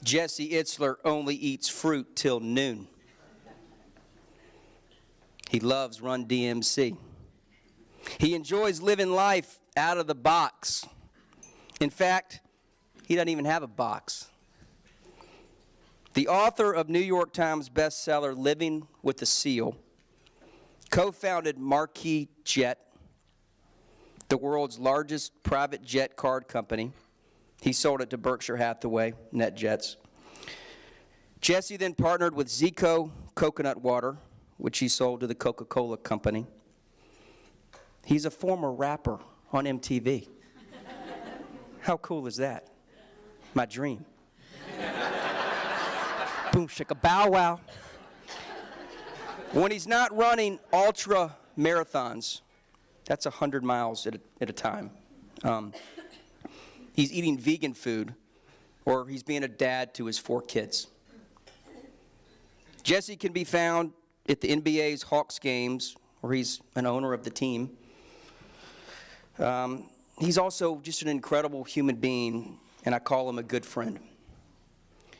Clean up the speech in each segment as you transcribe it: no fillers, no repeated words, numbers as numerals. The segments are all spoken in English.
Jesse Itzler only eats fruit till noon. He loves Run DMC. He enjoys living life out of the box. In fact, he doesn't even have a box. The author of New York Times bestseller, Living with a SEAL, co-founded Marquis Jet, the world's largest private jet card company. He sold it to Berkshire Hathaway, NetJets. Jesse then partnered with Zico Coconut Water, which he sold to the Coca-Cola company. He's a former rapper on MTV. How cool is that? My dream. Boom, shaka, bow, wow. When he's not running ultra marathons, that's 100 miles at a time. He's eating vegan food, or he's being a dad to his 4 kids. Jesse can be found at the NBA's Hawks games, where he's an owner of the team. He's also just an incredible human being, and I call him a good friend.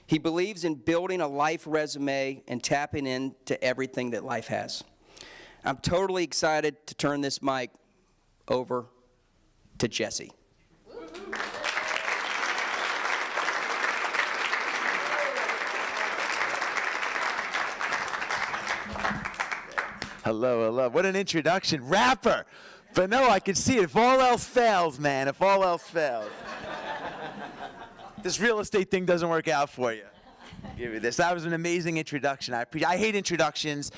He believes in building a life resume and tapping into everything that life has. I'm totally excited to turn this mic over to Jesse. Hello, hello. What an introduction. Rapper. But no, I can see it. If all else fails, man, if all else fails. This real estate thing doesn't work out for you. Give me this. That was an amazing introduction. I hate introductions.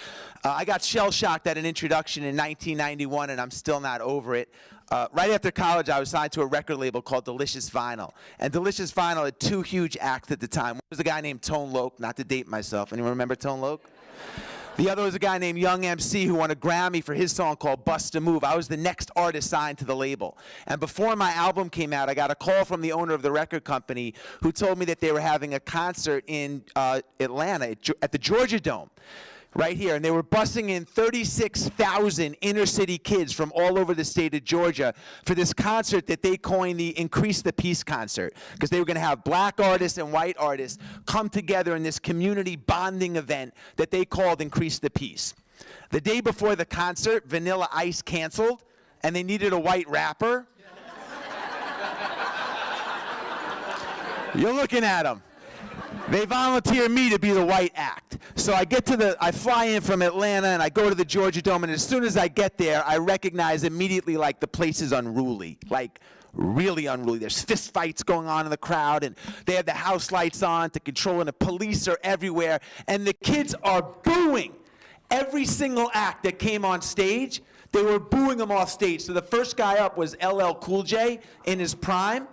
I got shell-shocked at an introduction in 1991, and I'm still not over it. Right after college, I was signed to a record label called Delicious Vinyl. And Delicious Vinyl had 2 huge acts at the time. One was a guy named Tone Loc, not to date myself. Anyone remember Tone Loc? The other was a guy named Young MC who won a Grammy for his song called Bust a Move. I was the next artist signed to the label. And before my album came out, I got a call from the owner of the record company who told me that they were having a concert in Atlanta at the Georgia Dome. Right here, and they were busing in 36,000 inner city kids from all over the state of Georgia for this concert that they coined the Increase the Peace concert, because they were going to have black artists and white artists come together in this community bonding event that they called Increase the Peace. The day before the concert, Vanilla Ice canceled, and they needed a white rapper. You're looking at them. They volunteer me to be the white act. So I fly in from Atlanta and I go to the Georgia Dome, and as soon as I get there, I recognize immediately like the place is unruly, like really unruly. There's fist fights going on in the crowd, and they have the house lights on to control, and the police are everywhere, and the kids are booing every single act that came on stage. They were booing them off stage. So the first guy up was LL Cool J in his prime.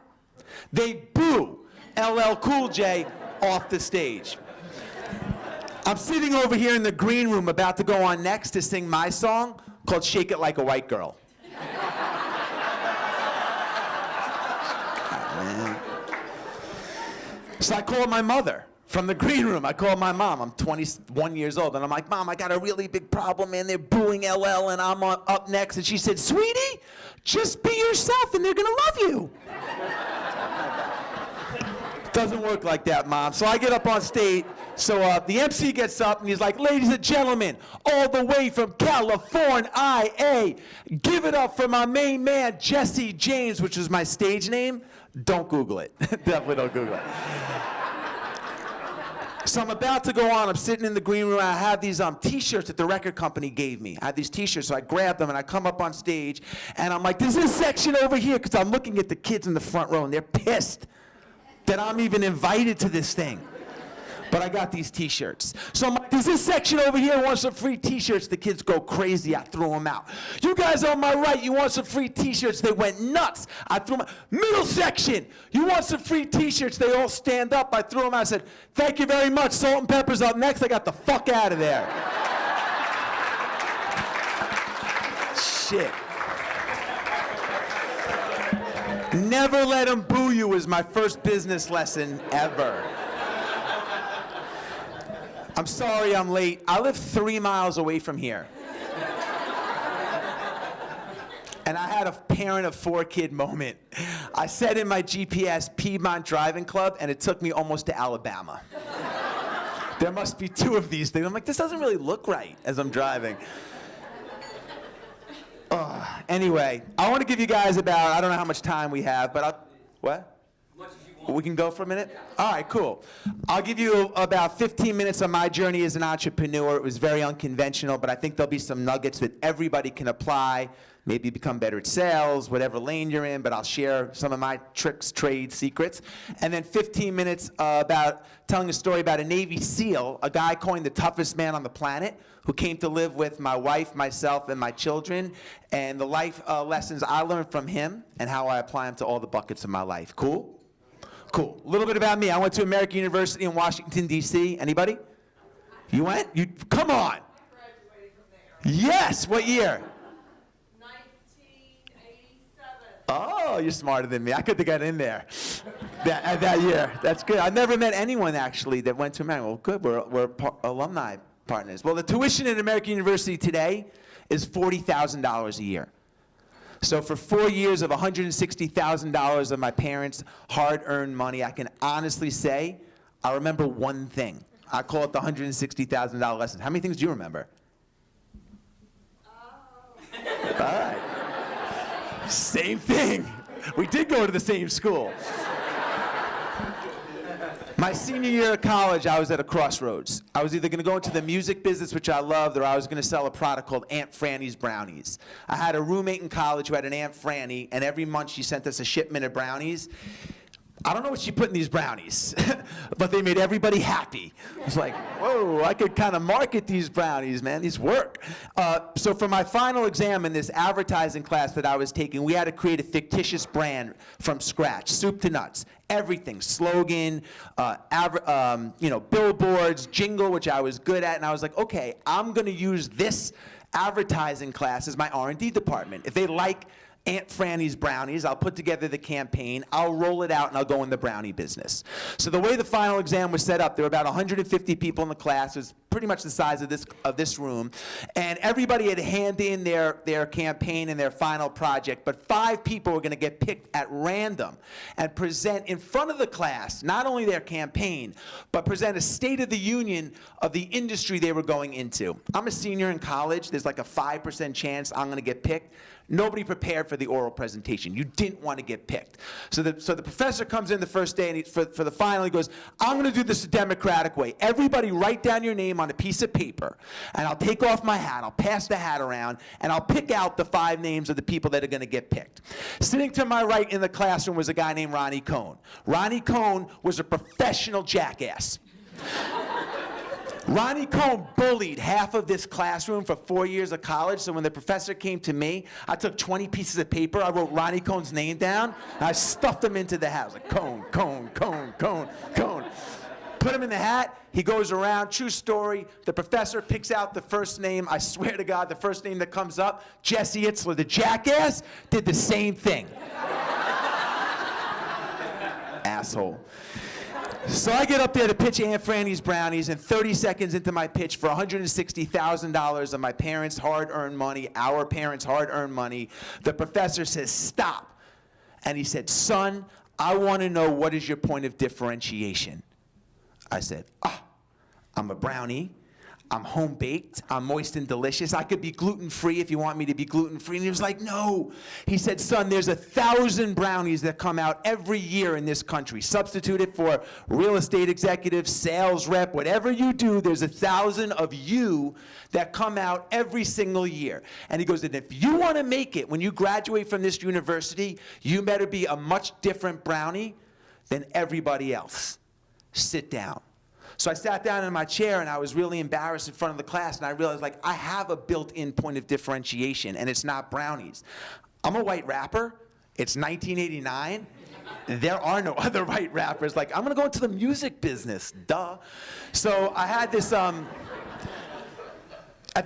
They boo LL Cool J off the stage. I'm sitting over here in the green room about to go on next to sing my song called Shake It Like a White Girl. So I called my mother from the green room. I called my mom. I'm 21 years old, and I'm like, Mom, I got a really big problem, man. They're booing LL, and I'm up next. And she said, Sweetie, just be yourself, and they're going to love you. Doesn't work like that, Mom. So I get up on stage. So the MC gets up and he's like, ladies and gentlemen, all the way from California, give it up for my main man, Jesse James, which is my stage name. Don't Google it. Definitely don't Google it. So I'm about to go on. I'm sitting in the green room. I have these T-shirts that the record company gave me. I have these T-shirts, so I grab them and I come up on stage and I'm like, there's this section over here, because I'm looking at the kids in the front row and they're pissed that I'm even invited to this thing. But I got these T-shirts. So I'm like, there's this section over here, want some free T-shirts? The kids go crazy. I threw them out. You guys on my right, you want some free T-shirts? They went nuts. I threw them out. Middle section, you want some free T-shirts? They all stand up. I threw them out. I said, thank you very much. Salt and Pepper's up next. I got the fuck out of there. Shit. Never let them boo you is my first business lesson ever. I'm sorry I'm late. I live 3 miles away from here. And I had a parent of 4 kid moment. I said in my GPS, Piedmont Driving Club, and it took me almost to Alabama. There must be 2 of these things. I'm like, this doesn't really look right as I'm driving. Anyway, I want to give you guys about, I don't know how much time we have, but what? We can go for a minute? All right, cool. I'll give you about 15 minutes on my journey as an entrepreneur. It was very unconventional, but I think there'll be some nuggets that everybody can apply. Maybe become better at sales, whatever lane you're in, but I'll share some of my tricks, trade secrets. And then 15 minutes about telling a story about a Navy SEAL, a guy coined the toughest man on the planet, who came to live with my wife, myself, and my children, and the life lessons I learned from him and how I apply them to all the buckets of my life. Cool? Cool. A little bit about me. I went to American University in Washington, D.C. Anybody? You went? You come on. I graduated from there. Yes. What year? 1987. Oh, you're smarter than me. I could have got in there that year. That's good. I've never met anyone, actually, that went to American. Well, good. We're alumni partners. Well, the tuition at American University today is $40,000 a year. So for 4 years of $160,000 of my parents' hard-earned money, I can honestly say I remember one thing. I call it the $160,000 lesson. How many things do you remember? All right. Same thing. We did go to the same school. My senior year of college, I was at a crossroads. I was either going to go into the music business, which I loved, or I was going to sell a product called Aunt Franny's Brownies. I had a roommate in college who had an Aunt Franny, and every month she sent us a shipment of brownies. I don't know what she put in these brownies, but they made everybody happy. I was like, whoa, I could kind of market these brownies, man. These work. So for my final exam in this advertising class that I was taking, we had to create a fictitious brand from scratch, soup to nuts. Everything, slogan, billboards, jingle, which I was good at. And I was like, okay, I'm going to use this advertising class as my R&D department. If they like Aunt Franny's Brownies, I'll put together the campaign, I'll roll it out, and I'll go in the brownie business. So the way the final exam was set up, there were about 150 people in the class. It was pretty much the size of this room. And everybody had to hand in their campaign and their final project, but 5 people were going to get picked at random and present in front of the class, not only their campaign, but present a state of the union of the industry they were going into. I'm a senior in college. There's like a 5% chance I'm going to get picked. Nobody prepared for the oral presentation. You didn't want to get picked. So the professor comes in the first day, and for the final, he goes, I'm going to do this the democratic way. Everybody write down your name on a piece of paper, and I'll take off my hat, I'll pass the hat around, and I'll pick out the 5 names of the people that are going to get picked. Sitting to my right in the classroom was a guy named Ronnie Cohn. Ronnie Cohn was a professional jackass. Ronnie Cohn bullied half of this classroom for 4 years of college, so when the professor came to me, I took 20 pieces of paper, I wrote Ronnie Cohn's name down, and I stuffed him into the hat. I was like, Cohn, Cohn, Cohn, Cohn, Cohn. Put him in the hat, he goes around, true story, the professor picks out the first name, I swear to God, the first name that comes up, Jesse Itzler, the jackass, did the same thing. Asshole. So I get up there to pitch Aunt Franny's Brownies, and 30 seconds into my pitch for $160,000 of my parents' hard-earned money, our parents' hard-earned money, the professor says, stop. And he said, son, I want to know what is your point of differentiation. I said, I'm a brownie. I'm home-baked, I'm moist and delicious. I could be gluten-free if you want me to be gluten-free. And he was like, no. He said, son, there's 1,000 brownies that come out every year in this country. Substitute it for real estate executive, sales rep, whatever you do, there's 1,000 of you that come out every single year. And he goes, and if you want to make it when you graduate from this university, you better be a much different brownie than everybody else. Sit down. So I sat down in my chair, and I was really embarrassed in front of the class, and I realized, like, I have a built-in point of differentiation, and it's not brownies. I'm a white rapper. It's 1989. There are no other white rappers. Like, I'm going to go into the music business. Duh. So I had this, at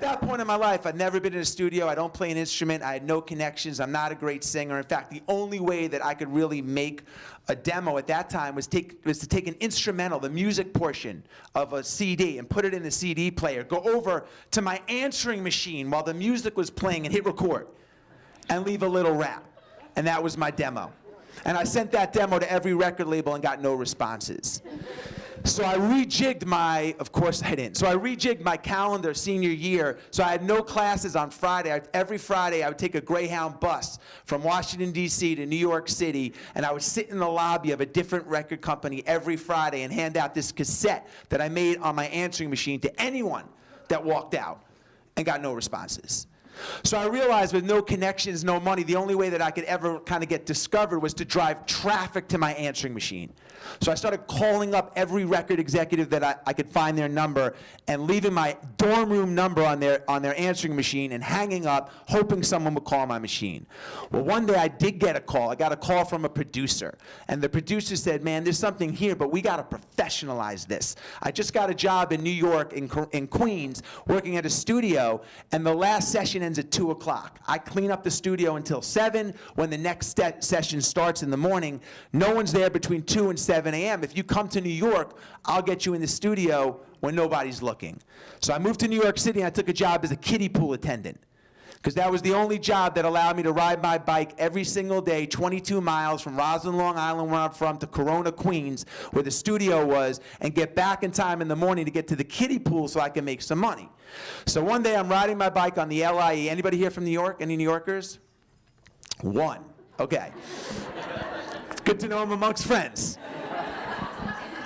that point in my life, I'd never been in a studio. I don't play an instrument. I had no connections. I'm not a great singer. In fact, the only way that I could really make a demo at that time was to take an instrumental, the music portion of a CD, and put it in the CD player, go over to my answering machine while the music was playing and hit record. and leave a little rap. And that was my demo. And I sent that demo to every record label and got no responses. So I rejigged of course I didn't. So I rejigged my calendar senior year. So I had no classes on Friday. Every Friday I would take a Greyhound bus from Washington, D.C. to New York City, and I would sit in the lobby of a different record company every Friday and hand out this cassette that I made on my answering machine to anyone that walked out, and got no responses. So I realized with no connections, no money, the only way that I could ever kind of get discovered was to drive traffic to my answering machine. So I started calling up every record executive that I could find their number and leaving my dorm room number on their answering machine and hanging up, hoping someone would call my machine. Well, one day I did get a call. I got a call from a producer. And the producer said, man, there's something here, but we got to professionalize this. I just got a job in New York, in Queens, working at a studio, and the last session ends at 2 o'clock. I clean up the studio until 7. When the next session starts in the morning, no one's there between 2 and 7 a.m. If you come to New York, I'll get you in the studio when nobody's looking. So I moved to New York City and I took a job as a kiddie pool attendant, because that was the only job that allowed me to ride my bike every single day, 22 miles from Roslyn, Long Island, where I'm from, to Corona, Queens, where the studio was, and get back in time in the morning to get to the kiddie pool so I can make some money. So one day I'm riding my bike on the LIE. Anybody here from New York? Any New Yorkers? One. Okay. It's good to know I'm amongst friends.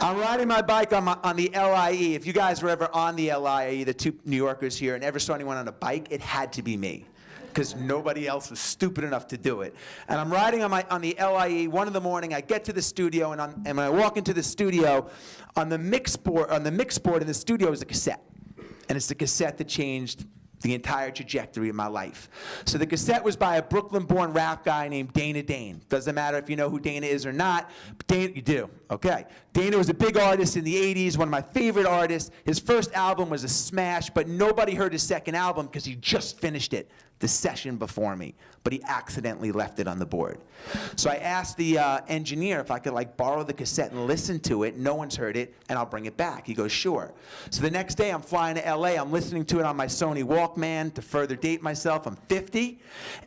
I'm riding my bike on the LIE. If you guys were ever on the LIE, the 2 New Yorkers here, and ever saw anyone on a bike, it had to be me, because nobody else was stupid enough to do it. And I'm riding on the LIE, 1 in the morning. I get to the studio, and when I walk into the studio, on the mix board in the studio is a cassette. And it's the cassette that changed the entire trajectory of my life. So the cassette was by a Brooklyn-born rap guy named Dana Dane. Doesn't matter if you know who Dana is or not. Dana, you do. Okay. Dana was a big artist in the 80s, one of my favorite artists. His first album was a smash, but nobody heard his second album because he just finished it the session before me, but he accidentally left it on the board. So I asked the engineer if I could borrow the cassette and listen to it. No one's heard it, and I'll bring it back. He goes, sure. So the next day I'm flying to LA. I'm listening to it on my Sony Walkman. To further date myself, I'm 50,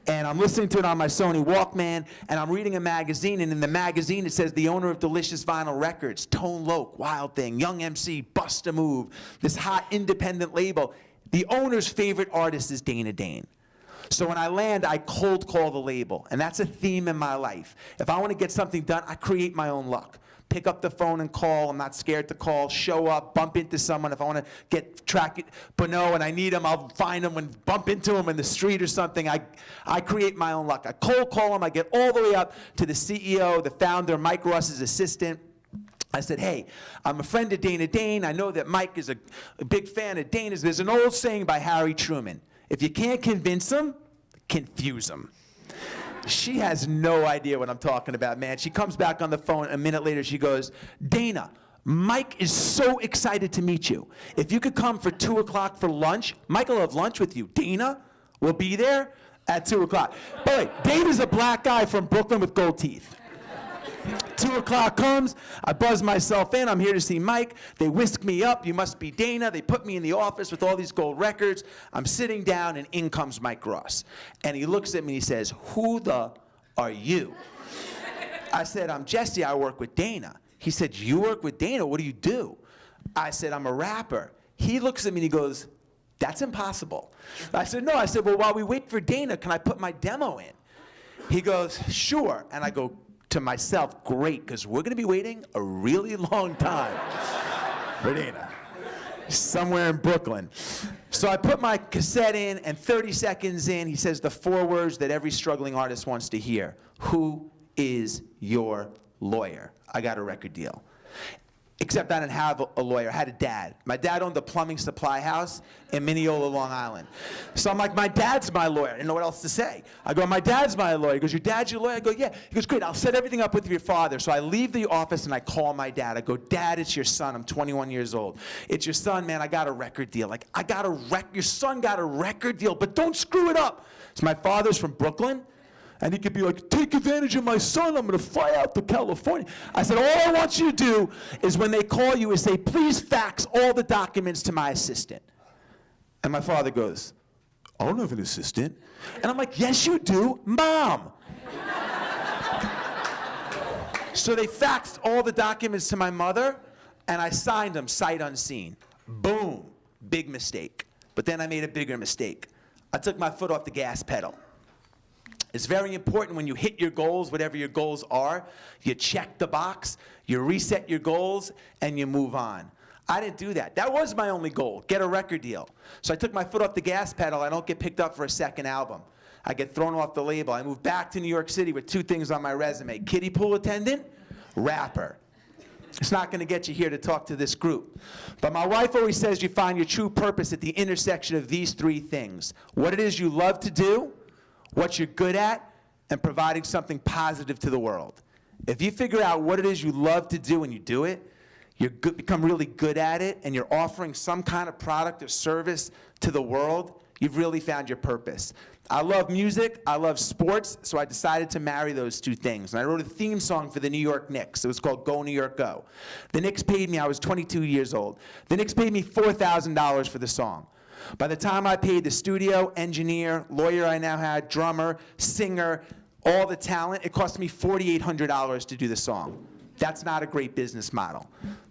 and I'm listening to it on my Sony Walkman, and I'm reading a magazine, and in the magazine it says the owner of Delicious Vinyl Records, Tone Loc, Wild Thing, Young MC, Bust a Move, this hot independent label. The owner's favorite artist is Dana Dane. So when I land, I cold call the label, and that's a theme in my life. If I want to get something done, I create my own luck. Pick up the phone and call. I'm not scared to call. Show up, bump into someone. If I want to track it, Bono, and I need him, I'll find him and bump into him in the street or something. I create my own luck. I cold call him. I get all the way up to the CEO, the founder, Mike Ross's assistant. I said, hey, I'm a friend of Dana Dane. I know that Mike is a big fan of Dana's. There's an old saying by Harry Truman. If you can't convince them, confuse them. She has no idea what I'm talking about, man. She comes back on the phone a minute later. She goes, Dana, Mike is so excited to meet you. If you could come for 2 o'clock for lunch, Mike will have lunch with you. Dana will be there at 2 o'clock. By the way, Dana's a black guy from Brooklyn with gold teeth. 2 o'clock comes, I buzz myself in, I'm here to see Mike. They whisk me up, you must be Dana. They put me in the office with all these gold records. I'm sitting down, and in comes Mike Ross. And he looks at me and he says, who the are you? I said, I'm Jesse, I work with Dana. He said, you work with Dana, what do you do? I said, I'm a rapper. He looks at me and he goes, that's impossible. I said, no. I said, well, while we wait for Dana, can I put my demo in? He goes, sure. And I go, to myself, great, because we're going to be waiting a really long time for Dana, somewhere in Brooklyn. So I put my cassette in, and 30 seconds in, he says the 4 words that every struggling artist wants to hear. Who is your lawyer? I got a record deal. Except I didn't have a lawyer. I had a dad. My dad owned a plumbing supply house in Mineola, Long Island. So I'm like, my dad's my lawyer. I didn't know what else to say. I go, my dad's my lawyer. He goes, your dad's your lawyer? I go, yeah. He goes, great, I'll set everything up with your father. So I leave the office and I call my dad. I go, Dad, it's your son. I'm 21 years old. It's your son, man. I got a record deal. Like, your son got a record deal, but don't screw it up. So my father's from Brooklyn. And he could be like, take advantage of my son, I'm going to fly out to California. I said, all I want you to do is when they call you is say, please fax all the documents to my assistant. And my father goes, I don't have an assistant. And I'm like, yes, you do, Mom. So they faxed all the documents to my mother, and I signed them sight unseen. Boom, big mistake. But then I made a bigger mistake. I took my foot off the gas pedal. It's very important when you hit your goals, whatever your goals are, you check the box, you reset your goals, and you move on. I didn't do that. That was my only goal, get a record deal. So I took my foot off the gas pedal. I don't get picked up for a second album. I get thrown off the label. I moved back to New York City with 2 things on my resume: kiddie pool attendant, rapper. It's not going to get you here to talk to this group. But my wife always says you find your true purpose at the intersection of these 3 things: what it is you love to do, what you're good at, and providing something positive to the world. If you figure out what it is you love to do and you do it, you become really good at it, and you're offering some kind of product or service to the world, you've really found your purpose. I love music, I love sports, so I decided to marry those 2 things. And I wrote a theme song for the New York Knicks. It was called Go New York Go. The Knicks paid me, I was 22 years old. The Knicks paid me $4,000 for the song. By the time I paid the studio, engineer, lawyer I now had, drummer, singer, all the talent, it cost me $4,800 to do the song. That's not a great business model.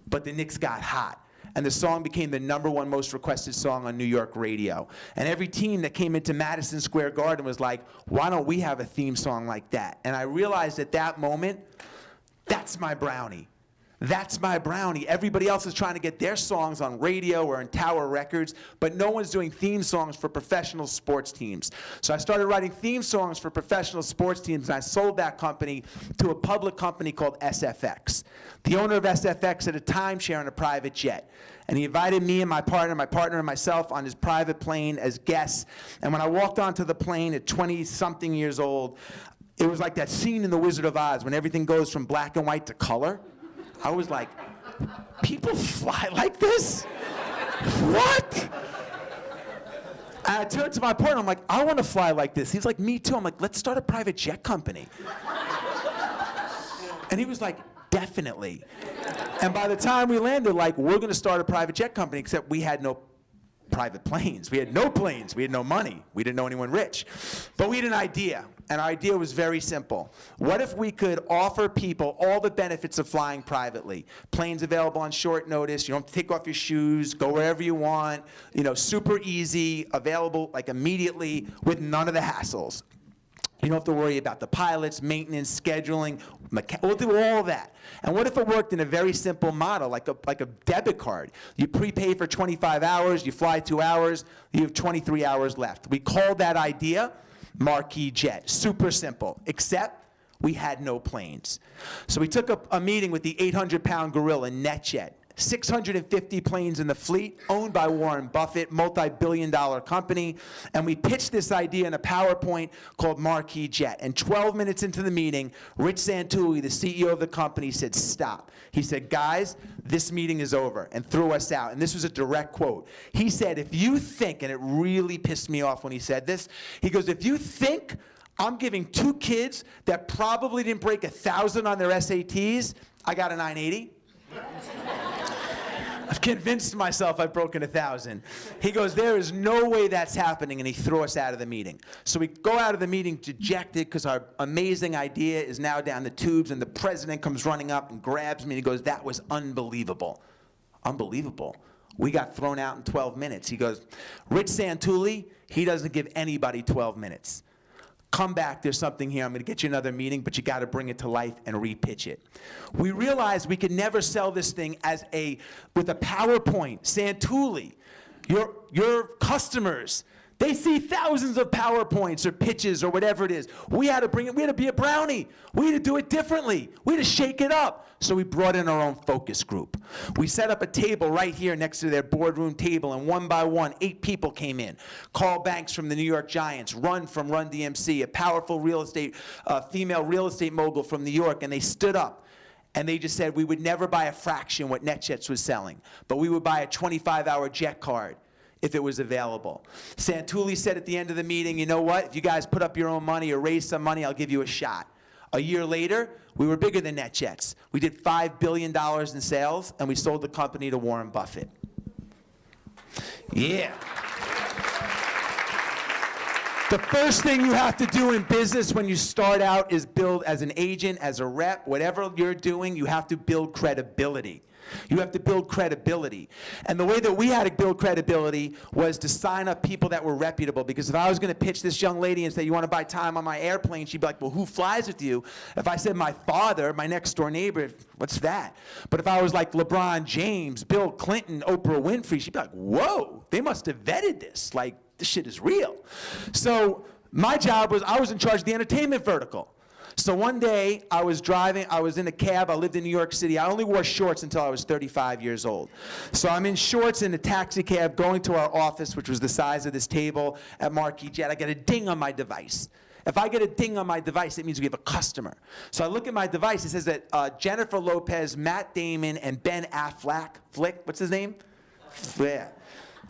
But the Knicks got hot. And the song became the #1 most requested song on New York radio. And every team that came into Madison Square Garden was like, why don't we have a theme song like that? And I realized at that moment, that's my brownie. That's my brownie. Everybody else is trying to get their songs on radio or in Tower Records, but no one's doing theme songs for professional sports teams. So I started writing theme songs for professional sports teams, and I sold that company to a public company called SFX. The owner of SFX had a timeshare on a private jet, and he invited me and my partner and myself on his private plane as guests. And when I walked onto the plane at 20-something years old, it was like that scene in The Wizard of Oz when everything goes from black and white to color. I was like, people fly like this? What? And I turned to my partner, I'm like, I want to fly like this. He's like, me too. I'm like, let's start a private jet company. And he was like, definitely. And by the time we landed, like, we're going to start a private jet company, except we had no private planes. We had no planes. We had no money. We didn't know anyone rich. But we had an idea. And our idea was very simple. What if we could offer people all the benefits of flying privately? Planes available on short notice. You don't have to take off your shoes, go wherever you want. You know, super easy, available like immediately with none of the hassles. You don't have to worry about the pilots, maintenance, scheduling. We'll do all that. And what if it worked in a very simple model, like a debit card? You prepay for 25 hours, you fly 2 hours, you have 23 hours left. We called that idea Marquis Jet. Super simple, except we had no planes. So we took a meeting with the 800-pound gorilla, NetJet. 650 planes in the fleet, owned by Warren Buffett, multi-billion-dollar company. And we pitched this idea in a PowerPoint called Marquis Jet. And 12 minutes into the meeting, Rich Santulli, the CEO of the company, said, stop. He said, guys, this meeting is over, and threw us out. And this was a direct quote. He said, if you think, and it really pissed me off when he said this, he goes, if you think I'm giving 2 kids that probably didn't break 1,000 on their SATs, I got a 980. I've convinced myself I've broken 1,000. He goes, there is no way that's happening, and he threw us out of the meeting. So we go out of the meeting dejected because our amazing idea is now down the tubes, and the president comes running up and grabs me, and he goes, that was unbelievable. Unbelievable. We got thrown out in 12 minutes. He goes, Rich Santulli, he doesn't give anybody 12 minutes. Come back, there's something here, I'm going to get you another meeting, but you got to bring it to life and repitch it. We realized we could never sell this thing with a PowerPoint. Santulli, your customers, they see thousands of PowerPoints or pitches or whatever it is. We had to bring it, we had to be a brownie. We had to do it differently. We had to shake it up. So we brought in our own focus group. We set up a table right here next to their boardroom table, and one by one, 8 people came in. Carl Banks from the New York Giants, Run from Run DMC, a powerful female real estate mogul from New York, and they stood up. And they just said, we would never buy a fraction what NetJets was selling, but we would buy a 25-hour jet card if it was available. Santulli said at the end of the meeting, you know what, if you guys put up your own money or raise some money, I'll give you a shot. A year later, we were bigger than NetJets. We did $5 billion in sales, and we sold the company to Warren Buffett. Yeah. The first thing you have to do in business when you start out is build, as an agent, as a rep, whatever you're doing, you have to build credibility. You have to build credibility. And the way that we had to build credibility was to sign up people that were reputable. Because if I was going to pitch this young lady and say, you want to buy time on my airplane, she'd be like, well, who flies with you? If I said my father, my next door neighbor, what's that? But if I was like LeBron James, Bill Clinton, Oprah Winfrey, she'd be like, whoa, they must have vetted this. Like, this shit is real. So my job was, I was in charge of the entertainment vertical. So one day, I was in a cab, I lived in New York City. I only wore shorts until I was 35 years old. So I'm in shorts in a taxi cab going to our office, which was the size of this table at Marquis Jet. I get a ding on my device. If I get a ding on my device, it means we have a customer. So I look at my device, it says that Jennifer Lopez, Matt Damon, and Ben Affleck, what's his name? Yeah.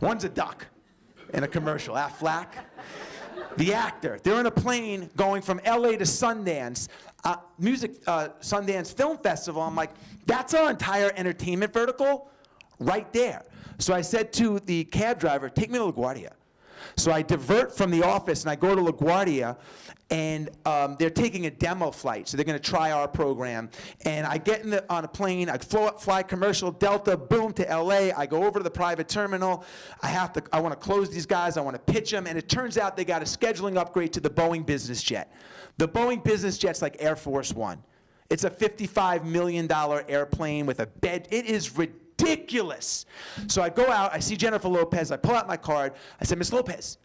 One's a duck in a commercial, Affleck. The actor, they're in a plane going from LA to Sundance, Sundance Film Festival. I'm like, that's our entire entertainment vertical right there. So I said to the cab driver, take me to LaGuardia. So I divert from the office and I go to LaGuardia, and they're taking a demo flight. So they're going to try our program. And I get on a plane, I fly commercial Delta, boom, to LA. I go over to the private terminal. I want to close these guys. I want to pitch them. And it turns out they got a scheduling upgrade to the Boeing business jet. The Boeing business jet's like Air Force One. It's a $55 million airplane with a bed. It is ridiculous. So I go out, I see Jennifer Lopez, I pull out my card, I said, Miss Lopez,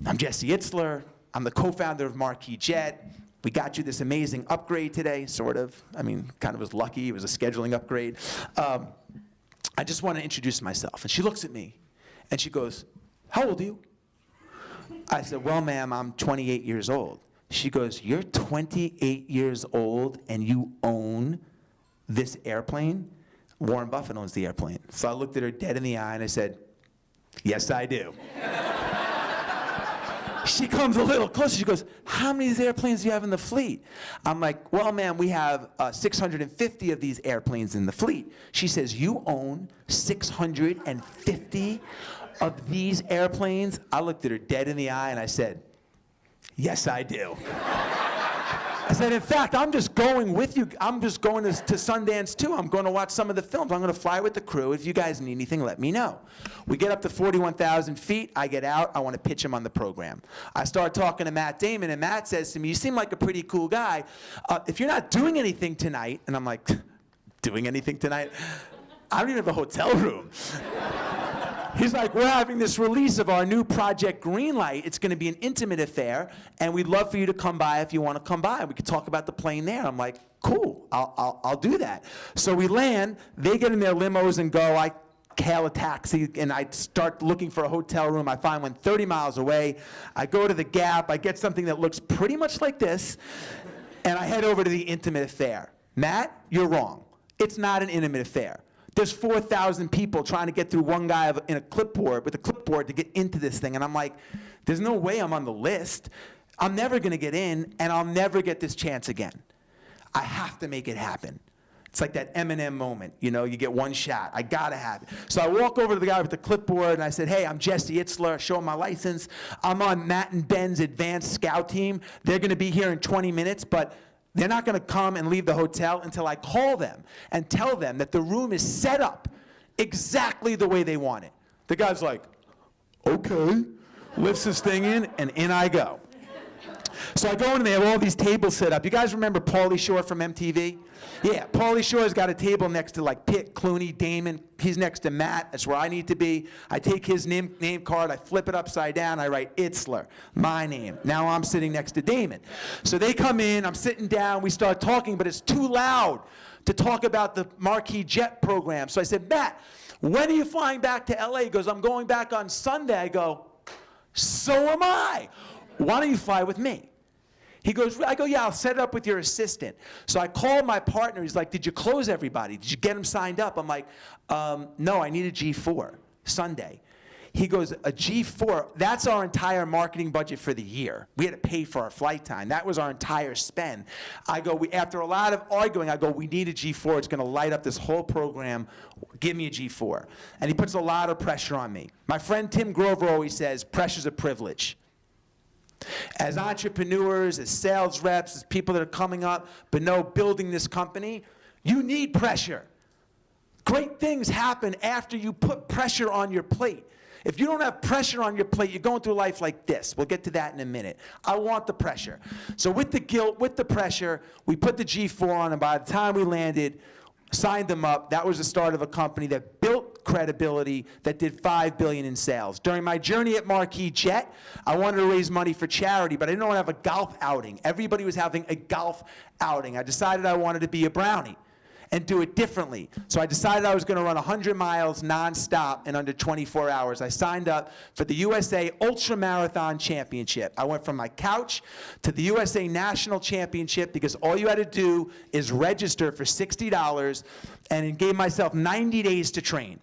I'm Jesse Itzler, I'm the co-founder of Marquis Jet. We got you this amazing upgrade today, sort of. I mean, kind of was lucky, it was a scheduling upgrade. I just want to introduce myself. And she looks at me, and she goes, how old are you? I said, well, ma'am, I'm 28 years old. She goes, you're 28 years old, and you own this airplane? Warren Buffett owns the airplane. So I looked at her dead in the eye and I said, yes, I do. She comes a little closer. She goes, how many of these airplanes do you have in the fleet? I'm like, well, ma'am, we have 650 of these airplanes in the fleet. She says, you own 650 of these airplanes? I looked at her dead in the eye and I said, yes, I do. I said, in fact, I'm just going with you. I'm just going to Sundance too. I'm going to watch some of the films. I'm going to fly with the crew. If you guys need anything, let me know. We get up to 41,000 feet. I get out. I want to pitch him on the program. I start talking to Matt Damon, and Matt says to me, you seem like a pretty cool guy. If you're not doing anything tonight, and I'm like, doing anything tonight? I don't even have a hotel room. He's like, we're having this release of our new Project Greenlight. It's going to be an intimate affair, and we'd love for you to come by if you want to come by. We could talk about the plane there. I'm like, cool, I'll do that. So we land. They get in their limos and go. I hail a taxi, and I start looking for a hotel room. I find one 30 miles away. I go to the Gap. I get something that looks pretty much like this, and I head over to the intimate affair. Matt, you're wrong. It's not an intimate affair. There's 4,000 people trying to get through one guy with a clipboard to get into this thing. And I'm like, there's no way I'm on the list. I'm never going to get in, and I'll never get this chance again. I have to make it happen. It's like that Eminem moment, you know, you get one shot. I got to have it. So I walk over to the guy with the clipboard, and I said, hey, I'm Jesse Itzler. Show him my license. I'm on Matt and Ben's advanced scout team. They're going to be here in 20 minutes, but they're not going to come and leave the hotel until I call them and tell them that the room is set up exactly the way they want it. The guy's like, okay, lifts his thing in, and in I go. So I go in and they have all these tables set up. You guys remember Pauly Shore from MTV? Yeah, Pauly Shore's got a table next to like Pitt, Clooney, Damon. He's next to Matt. That's where I need to be. I take his name card, I flip it upside down, I write Itzler, my name. Now I'm sitting next to Damon. So they come in, I'm sitting down, we start talking, but it's too loud to talk about the Marquis Jet program. So I said, Matt, when are you flying back to LA? He goes, I'm going back on Sunday. I go, so am I. Why don't you fly with me? He goes, I go, yeah, I'll set it up with your assistant. So I called my partner. He's like, did you close everybody? Did you get them signed up? I'm like, no, I need a G4 Sunday. He goes, a G4, that's our entire marketing budget for the year. We had to pay for our flight time. That was our entire spend. I go, after a lot of arguing, I go, we need a G4. It's going to light up this whole program. Give me a G4. And he puts a lot of pressure on me. My friend Tim Grover always says, pressure's a privilege. As entrepreneurs, as sales reps, as people that are coming up, but no, building this company, you need pressure. Great things happen after you put pressure on your plate. If you don't have pressure on your plate, you're going through life like this. We'll get to that in a minute. I want the pressure. So with the guilt, with the pressure, we put the G4 on, and by the time we landed, signed them up, that was the start of a company that built credibility, that did $5 billion in sales. During my journey at Marquis Jet, I wanted to raise money for charity, but I didn't want to have a golf outing. Everybody was having a golf outing. I decided I wanted to be a brownie and do it differently. So I decided I was going to run 100 miles nonstop in under 24 hours. I signed up for the USA Ultra Marathon Championship. I went from my couch to the USA National Championship because all you had to do is register for $60, and it gave myself 90 days to train.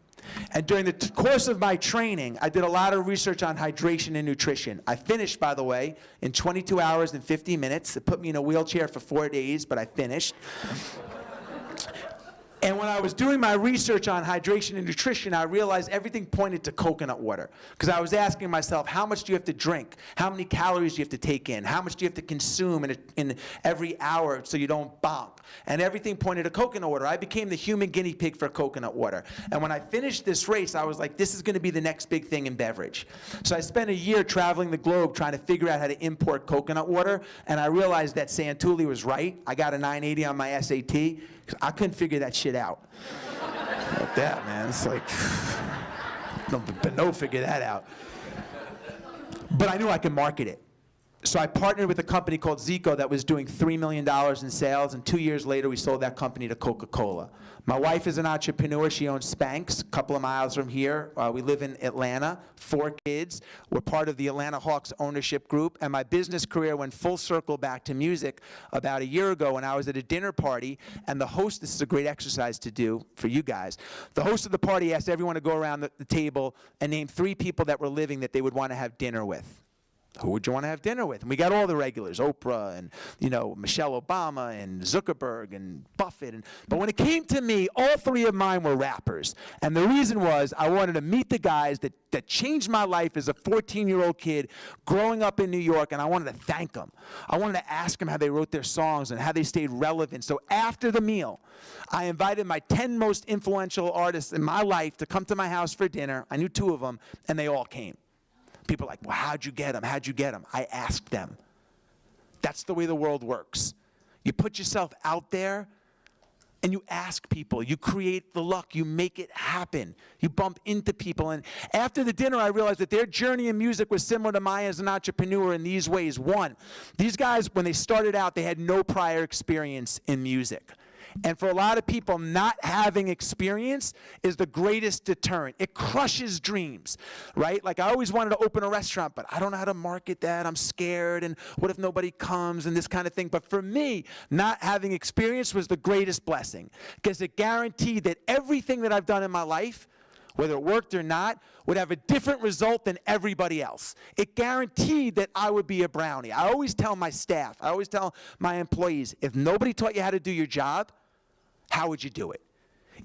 And during the course of my training, I did a lot of research on hydration and nutrition. I finished, by the way, in 22 hours and 50 minutes. It put me in a wheelchair for 4 days, but I finished. And when I was doing my research on hydration and nutrition, I realized everything pointed to coconut water. Because I was asking myself, how much do you have to drink? How many calories do you have to take in? How much do you have to consume in every hour so you don't bonk? And everything pointed to coconut water. I became the human guinea pig for coconut water. And when I finished this race, I was like, this is going to be the next big thing in beverage. So I spent a year traveling the globe trying to figure out how to import coconut water. And I realized that Santulli was right. I got a 980 on my SAT. I couldn't figure that shit out. Like that, man. It's like, no, figure that out. But I knew I could market it. So I partnered with a company called Zico that was doing $3 million in sales, and 2 years later we sold that company to Coca-Cola. My wife is an entrepreneur. She owns Spanx, a couple of miles from here. We live in Atlanta, 4 kids. We're part of the Atlanta Hawks ownership group, and my business career went full circle back to music about a year ago when I was at a dinner party, and the host, this is a great exercise to do for you guys, the host of the party asked everyone to go around the table and name 3 people that were living that they would want to have dinner with. Who would you want to have dinner with? And we got all the regulars, Oprah and, Michelle Obama and Zuckerberg and Buffett. But when it came to me, all 3 of mine were rappers. And the reason was I wanted to meet the guys that changed my life as a 14-year-old kid growing up in New York, and I wanted to thank them. I wanted to ask them how they wrote their songs and how they stayed relevant. So after the meal, I invited my 10 most influential artists in my life to come to my house for dinner. I knew 2 of them, and they all came. People are like, well, how'd you get them? How'd you get them? I asked them. That's the way the world works. You put yourself out there and you ask people. You create the luck. You make it happen. You bump into people. And after the dinner, I realized that their journey in music was similar to mine as an entrepreneur in these ways. 1, these guys, when they started out, they had no prior experience in music. And for a lot of people, not having experience is the greatest deterrent. It crushes dreams, right? Like I always wanted to open a restaurant, but I don't know how to market that. I'm scared, and what if nobody comes, and this kind of thing. But for me, not having experience was the greatest blessing because it guaranteed that everything that I've done in my life, whether it worked or not, would have a different result than everybody else. It guaranteed that I would be a brownie. I always tell my staff, I always tell my employees, if nobody taught you how to do your job, how would you do it?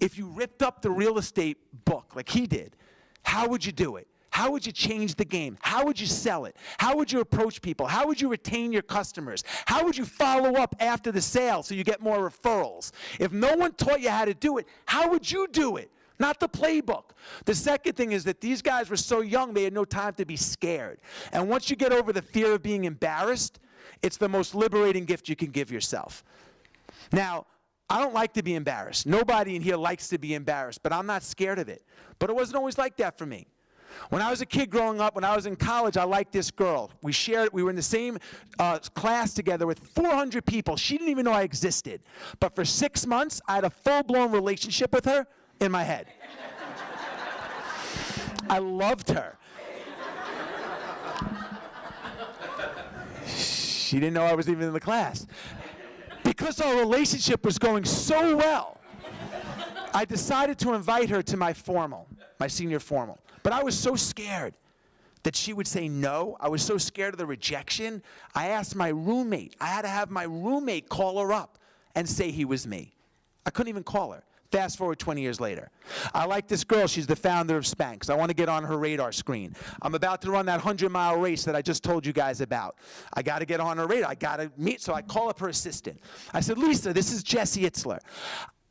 If you ripped up the real estate book like he did, how would you do it? How would you change the game? How would you sell it? How would you approach people? How would you retain your customers? How would you follow up after the sale so you get more referrals? If no one taught you how to do it, how would you do it? Not the playbook. The second thing is that these guys were so young, they had no time to be scared. And once you get over the fear of being embarrassed, it's the most liberating gift you can give yourself. Now, I don't like to be embarrassed. Nobody in here likes to be embarrassed, but I'm not scared of it. But it wasn't always like that for me. When I was a kid growing up, when I was in college, I liked this girl. We were in the same class together with 400 people. She didn't even know I existed. But for 6 months, I had a full-blown relationship with her in my head. I loved her. She didn't know I was even in the class. Because our relationship was going so well, I decided to invite her to my senior formal. But I was so scared that she would say no. I was so scared of the rejection. I asked my roommate. I had to have my roommate call her up and say he was me. I couldn't even call her. Fast forward 20 years later. I like this girl. She's the founder of Spanx. I want to get on her radar screen. I'm about to run that 100-mile race that I just told you guys about. I got to get on her radar. I got to meet. So I call up her assistant. I said, Lisa, this is Jesse Itzler.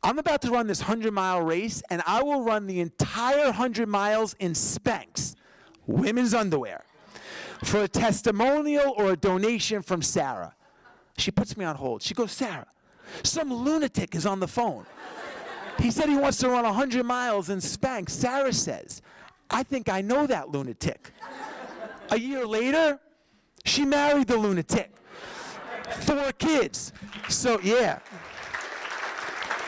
I'm about to run this 100-mile race, and I will run the entire 100 miles in Spanx, women's underwear, for a testimonial or a donation from Sarah. She puts me on hold. She goes, Sarah, some lunatic is on the phone. He said he wants to run 100 miles in Spanx. Sarah says, I think I know that lunatic. A year later, she married the lunatic. 4 kids. So, yeah.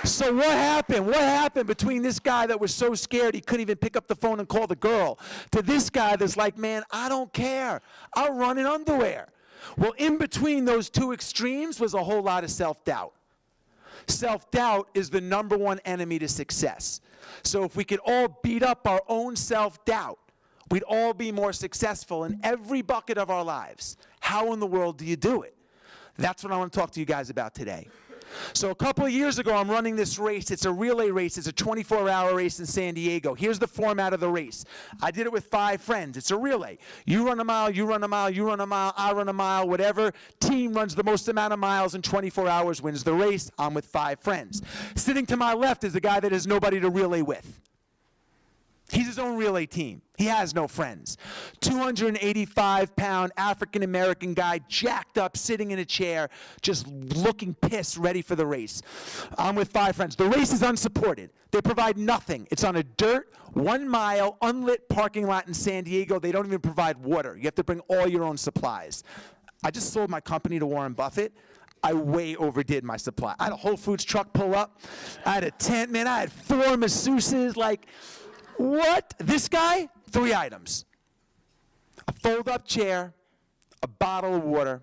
So what happened? What happened between this guy that was so scared he couldn't even pick up the phone and call the girl to this guy that's like, man, I don't care. I'll run in underwear. Well, in between those two extremes was a whole lot of self-doubt. Self-doubt is the #1 enemy to success. So if we could all beat up our own self-doubt, we'd all be more successful in every bucket of our lives. How in the world do you do it? That's what I want to talk to you guys about today. So a couple of years ago, I'm running this race. It's a relay race. It's a 24-hour race in San Diego. Here's the format of the race. I did it with 5 friends. It's a relay. You run a mile, you run a mile, you run a mile, I run a mile, whatever team runs the most amount of miles in 24 hours wins the race. I'm with 5 friends. Sitting to my left is the guy that has nobody to relay with. He's his own relay team. He has no friends. 285-pound African-American guy, jacked up, sitting in a chair, just looking pissed, ready for the race. I'm with 5 friends. The race is unsupported. They provide nothing. It's on a dirt, 1-mile, unlit parking lot in San Diego. They don't even provide water. You have to bring all your own supplies. I just sold my company to Warren Buffett. I way overdid my supply. I had a Whole Foods truck pull up. I had a tent, man. I had 4 masseuses, like... What? This guy? 3 items. A fold-up chair, a bottle of water,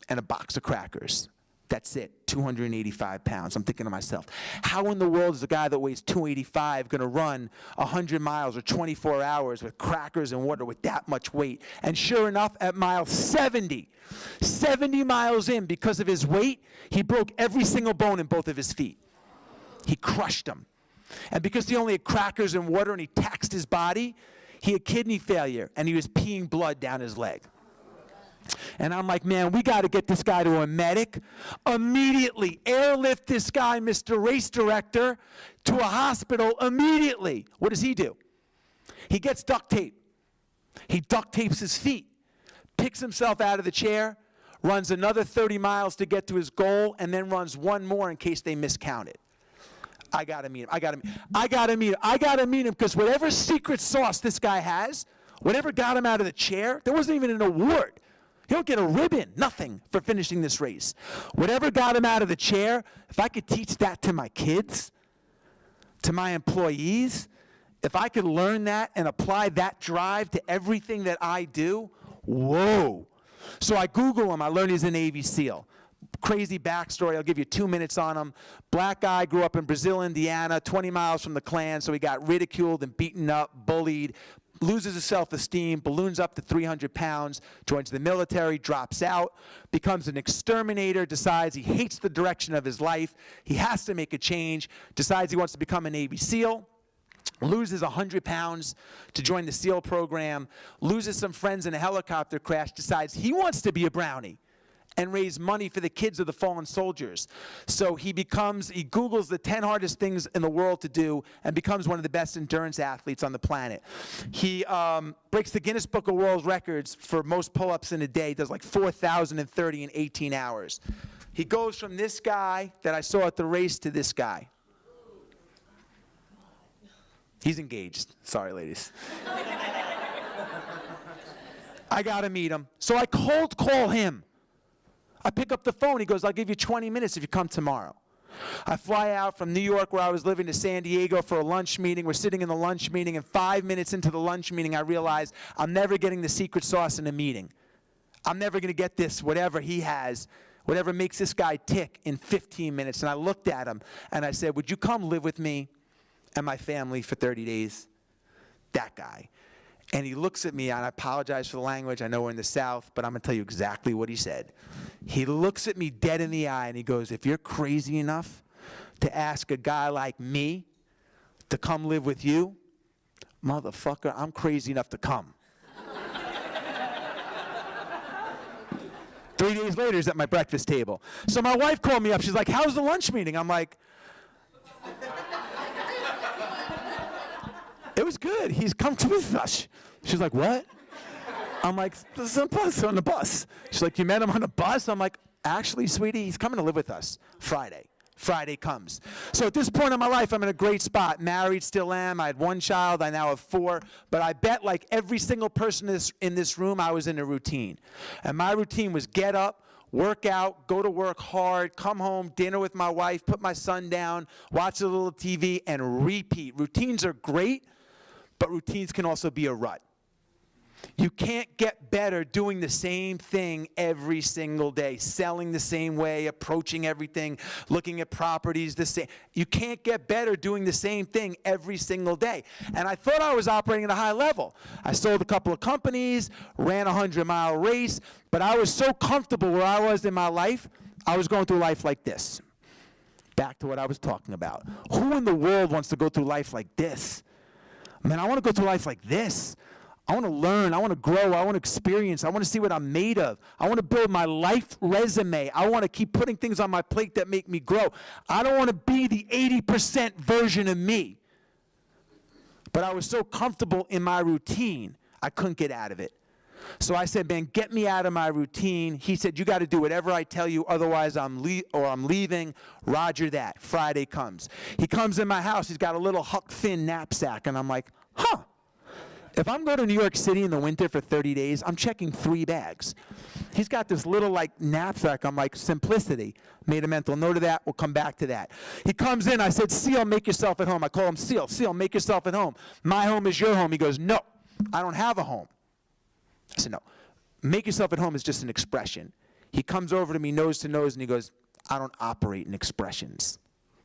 and a box of crackers. That's it, 285 pounds. I'm thinking to myself, how in the world is a guy that weighs 285 going to run 100 miles or 24 hours with crackers and water with that much weight? And sure enough, at mile 70 miles in, because of his weight, he broke every single bone in both of his feet. He crushed them. And because he only had crackers and water and he taxed his body, he had kidney failure and he was peeing blood down his leg. And I'm like, man, we got to get this guy to a medic. Immediately, airlift this guy, Mr. Race Director, to a hospital immediately. What does he do? He gets duct tape. He duct tapes his feet, picks himself out of the chair, runs another 30 miles to get to his goal, and then runs 1 more in case they miscounted. I gotta meet him. I gotta meet him because whatever secret sauce this guy has, whatever got him out of the chair, there wasn't even an award. He don't get a ribbon, nothing for finishing this race. Whatever got him out of the chair, if I could teach that to my kids, to my employees, if I could learn that and apply that drive to everything that I do, whoa. So I Google him. I learned he's a Navy SEAL. Crazy backstory. I'll give you 2 minutes on him. Black guy, grew up in Brazil, Indiana, 20 miles from the Klan, so he got ridiculed and beaten up, bullied, loses his self-esteem, balloons up to 300 pounds, joins the military, drops out, becomes an exterminator, decides he hates the direction of his life, he has to make a change, decides he wants to become a Navy SEAL, loses 100 pounds to join the SEAL program, loses some friends in a helicopter crash, decides he wants to be a brownie and raise money for the kids of the fallen soldiers. So he Googles the 10 hardest things in the world to do and becomes one of the best endurance athletes on the planet. He breaks the Guinness Book of World Records for most pull-ups in a day, does like 4,030 in 18 hours. He goes from this guy that I saw at the race to this guy. He's engaged. Sorry, ladies. I gotta meet him. So I cold call him. I pick up the phone. He goes, I'll give you 20 minutes if you come tomorrow. I fly out from New York, where I was living, to San Diego for a lunch meeting. We're sitting in the lunch meeting, and 5 minutes into the lunch meeting, I realize I'm never getting the secret sauce in a meeting. I'm never going to get this, whatever he has, whatever makes this guy tick, in 15 minutes. And I looked at him, and I said, would you come live with me and my family for 30 days? That guy. And he looks at me, and I apologize for the language. I know we're in the South, but I'm going to tell you exactly what he said. He looks at me dead in the eye, and he goes, if you're crazy enough to ask a guy like me to come live with you? Motherfucker, I'm crazy enough to come. 3 days later, he's at my breakfast table. So my wife called me up. She's like, how's the lunch meeting? I'm like, it was good. He's come to with us. She's like, what? I'm like, there's a bus on the bus. She's like, you met him on the bus? I'm like, actually, sweetie, he's coming to live with us Friday. Friday comes. So at this point in my life, I'm in a great spot. Married, still am. I had 1 child. I now have 4. But I bet like every single person in this room, I was in a routine. And my routine was get up, work out, go to work hard, come home, dinner with my wife, put my son down, watch a little TV, and repeat. Routines are great, but routines can also be a rut. You can't get better doing the same thing every single day, selling the same way, approaching everything, looking at properties the same. You can't get better doing the same thing every single day. And I thought I was operating at a high level. I sold a couple of companies, ran a 100-mile race, but I was so comfortable where I was in my life, I was going through life like this. Back to what I was talking about. Who in the world wants to go through life like this? Man, I want to go through life like this. I want to learn, I want to grow, I want to experience, I want to see what I'm made of. I want to build my life resume. I want to keep putting things on my plate that make me grow. I don't want to be the 80% version of me. But I was so comfortable in my routine, I couldn't get out of it. So I said, man, get me out of my routine. He said, you got to do whatever I tell you, otherwise I'm leaving. Roger that. Friday comes. He comes in my house, he's got a little Huck Finn knapsack, and I'm like, huh. If I'm going to New York City in the winter for 30 days, I'm checking 3 bags. He's got this little like knapsack. I'm like, simplicity. Made a mental note of that. We'll come back to that. He comes in. I said, Seal, make yourself at home. I call him Seal. Seal, make yourself at home. My home is your home. He goes, no, I don't have a home. I said, no. Make yourself at home is just an expression. He comes over to me nose to nose and he goes, I don't operate in expressions.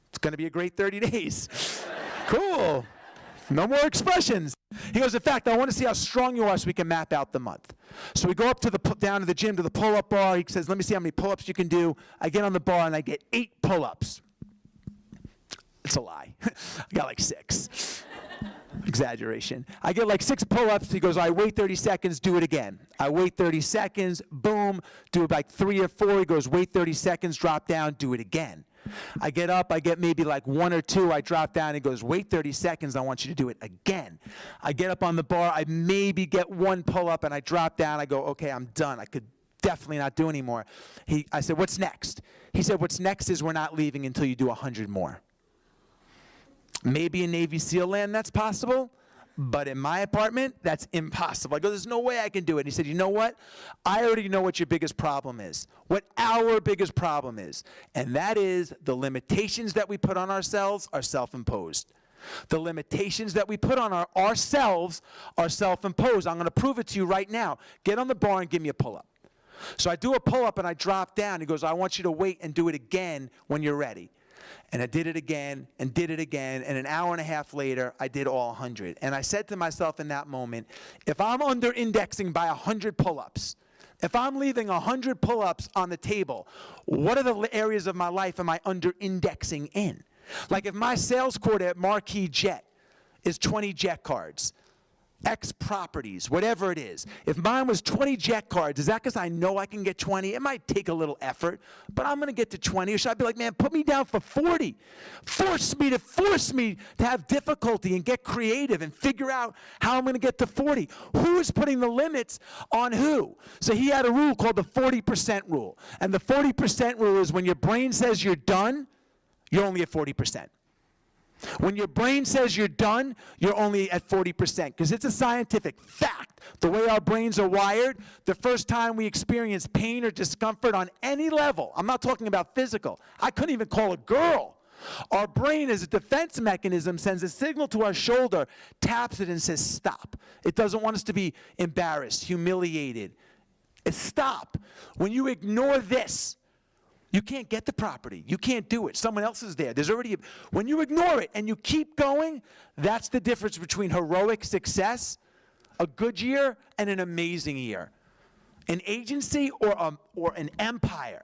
It's going to be a great 30 days. Cool. No more expressions. He goes, in fact, I want to see how strong you are so we can map out the month. So we go up to down to the gym to the pull-up bar. He says, let me see how many pull-ups you can do. I get on the bar and I get 8 pull-ups. It's a lie. I got like 6. Exaggeration. I get like 6 pull-ups. He goes, I wait 30 seconds, do it again. I wait 30 seconds, boom, do it like 3 or 4. He goes, wait 30 seconds, drop down, do it again. I get up, I get maybe like 1 or 2, I drop down, he goes, wait 30 seconds, I want you to do it again. I get up on the bar, I maybe get 1 pull-up, and I drop down, I go, okay, I'm done. I could definitely not do anymore. I said, what's next? He said, what's next is we're not leaving until you do 100 more. Maybe in Navy SEAL land that's possible, but in my apartment, that's impossible. I go, there's no way I can do it. And he said, you know what? I already know what your biggest problem is, what our biggest problem is, and that is the limitations that we put on ourselves are self-imposed. The limitations that we put on ourselves are self-imposed. I'm going to prove it to you right now. Get on the bar and give me a pull-up. So I do a pull-up and I drop down. He goes, I want you to wait and do it again when you're ready. And I did it again and did it again, and an hour and a half later, I did all 100. And I said to myself in that moment, if I'm under-indexing by 100 pull-ups, if I'm leaving 100 pull-ups on the table, what are the areas of my life am I under-indexing in? Like if my sales quota at Marquis Jet is 20 jet cards, X properties, whatever it is. If mine was 20 jet cards, is that because I know I can get 20? It might take a little effort, but I'm going to get to 20. Or should I be like, man, put me down for 40. Force me to have difficulty and get creative and figure out how I'm going to get to 40. Who is putting the limits on who? So he had a rule called the 40% rule. And the 40% rule is when your brain says you're done, you're only at 40%. When your brain says you're done, you're only at 40%, because it's a scientific fact. The way our brains are wired, the first time we experience pain or discomfort on any level, I'm not talking about physical. I couldn't even call a girl. Our brain, as a defense mechanism, sends a signal to our shoulder, taps it and says stop. It doesn't want us to be embarrassed, humiliated. It's stop. When you ignore this, you can't get the property. You can't do it. Someone else is there. When you ignore it and you keep going, that's the difference between heroic success, a good year, and an amazing year. An agency or an empire.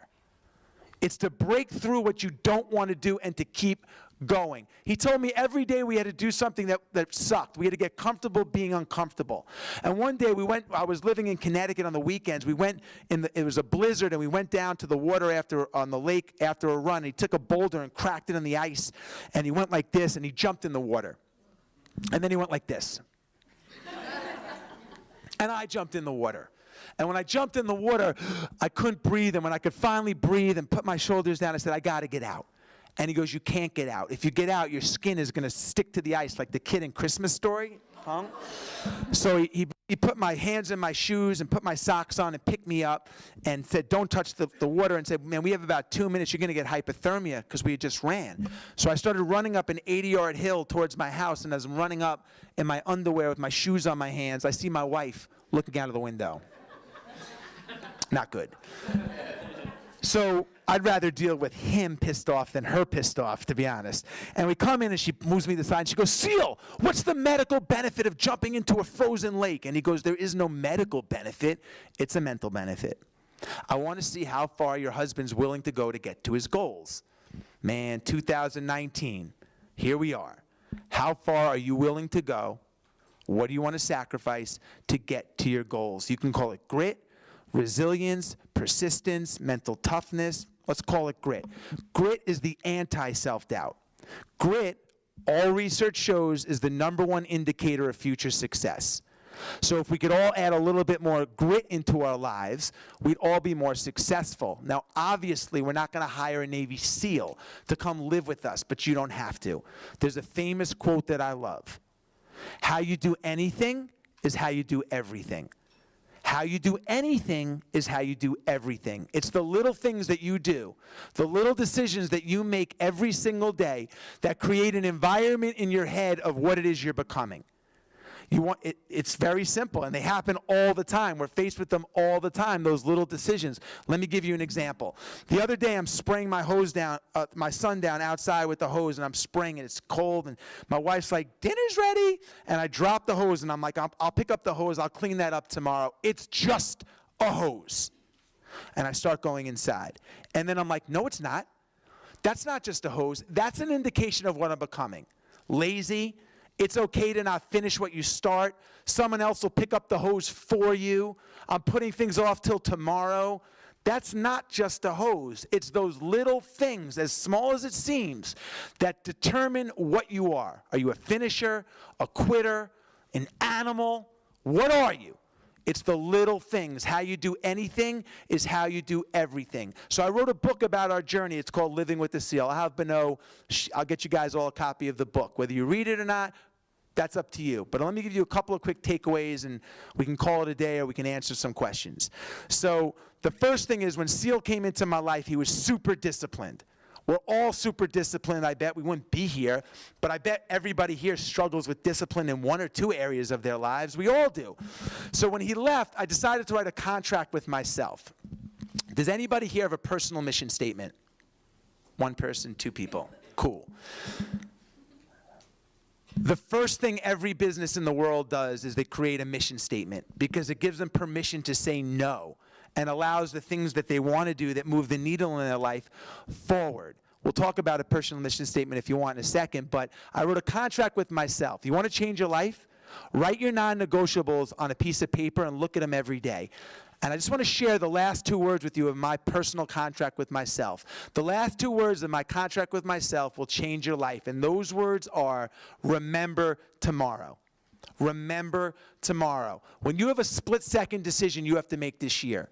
It's to break through what you don't want to do and to keep going. He told me every day we had to do something that sucked. We had to get comfortable being uncomfortable. And one day I was living in Connecticut on the weekends. It was a blizzard, and we went down to the water on the lake after a run. He took a boulder and cracked it in the ice, and he went like this, and he jumped in the water. And then he went like this. And I jumped in the water. And when I jumped in the water, I couldn't breathe. And when I could finally breathe and put my shoulders down, I said, I got to get out. And he goes, you can't get out. If you get out, your skin is going to stick to the ice like the kid in Christmas Story. Huh? So he put my hands in my shoes and put my socks on and picked me up and said, don't touch the water, and said, man, we have about 2 minutes. You're going to get hypothermia, because we had just ran. So I started running up an 80-yard hill towards my house, and as I'm running up in my underwear with my shoes on my hands, I see my wife looking out of the window. Not good. So I'd rather deal with him pissed off than her pissed off, to be honest. And we come in, and she moves me to the side, and she goes, SEAL, what's the medical benefit of jumping into a frozen lake? And he goes, there is no medical benefit. It's a mental benefit. I want to see how far your husband's willing to go to get to his goals. Man, 2019, here we are. How far are you willing to go? What do you want to sacrifice to get to your goals? You can call it grit, resilience, persistence, mental toughness. Let's call it grit. Grit is the anti-self-doubt. Grit, all research shows, is the #1 indicator of future success. So if we could all add a little bit more grit into our lives, we'd all be more successful. Now, obviously, we're not going to hire a Navy SEAL to come live with us, but you don't have to. There's a famous quote that I love. How you do anything is how you do everything. How you do anything is how you do everything. It's the little things that you do, the little decisions that you make every single day that create an environment in your head of what it is you're becoming. It's very simple, and they happen all the time. We're faced with them all the time, those little decisions. Let me give you an example. The other day, I'm spraying my son down outside with the hose, and I'm spraying it. It's cold, and my wife's like, dinner's ready? And I drop the hose, and I'm like, I'll pick up the hose. I'll clean that up tomorrow. It's just a hose. And I start going inside. And then I'm like, no, it's not. That's not just a hose. That's an indication of what I'm becoming. Lazy. It's okay to not finish what you start. Someone else will pick up the hose for you. I'm putting things off till tomorrow. That's not just a hose. It's those little things, as small as it seems, that determine what you are. Are you a finisher, a quitter, an animal? What are you? It's the little things. How you do anything is how you do everything. So I wrote a book about our journey. It's called Living with the SEAL. I'll have Beno, I'll get you guys all a copy of the book. Whether you read it or not, that's up to you. But let me give you a couple of quick takeaways, and we can call it a day, or we can answer some questions. So the first thing is, when SEAL came into my life, he was super disciplined. We're all super disciplined. I bet we wouldn't be here, but I bet everybody here struggles with discipline in 1 or 2 areas of their lives. We all do. So when he left, I decided to write a contract with myself. Does anybody here have a personal mission statement? 1 person, 2 people. Cool. The first thing every business in the world does is they create a mission statement, because it gives them permission to say no and allows the things that they want to do that move the needle in their life forward. We'll talk about a personal mission statement if you want in a second, but I wrote a contract with myself. You want to change your life? Write your non-negotiables on a piece of paper and look at them every day. And I just want to share the last 2 words with you of my personal contract with myself. The last 2 words of my contract with myself will change your life, and those words are, remember tomorrow. Remember tomorrow. When you have a split-second decision you have to make this year,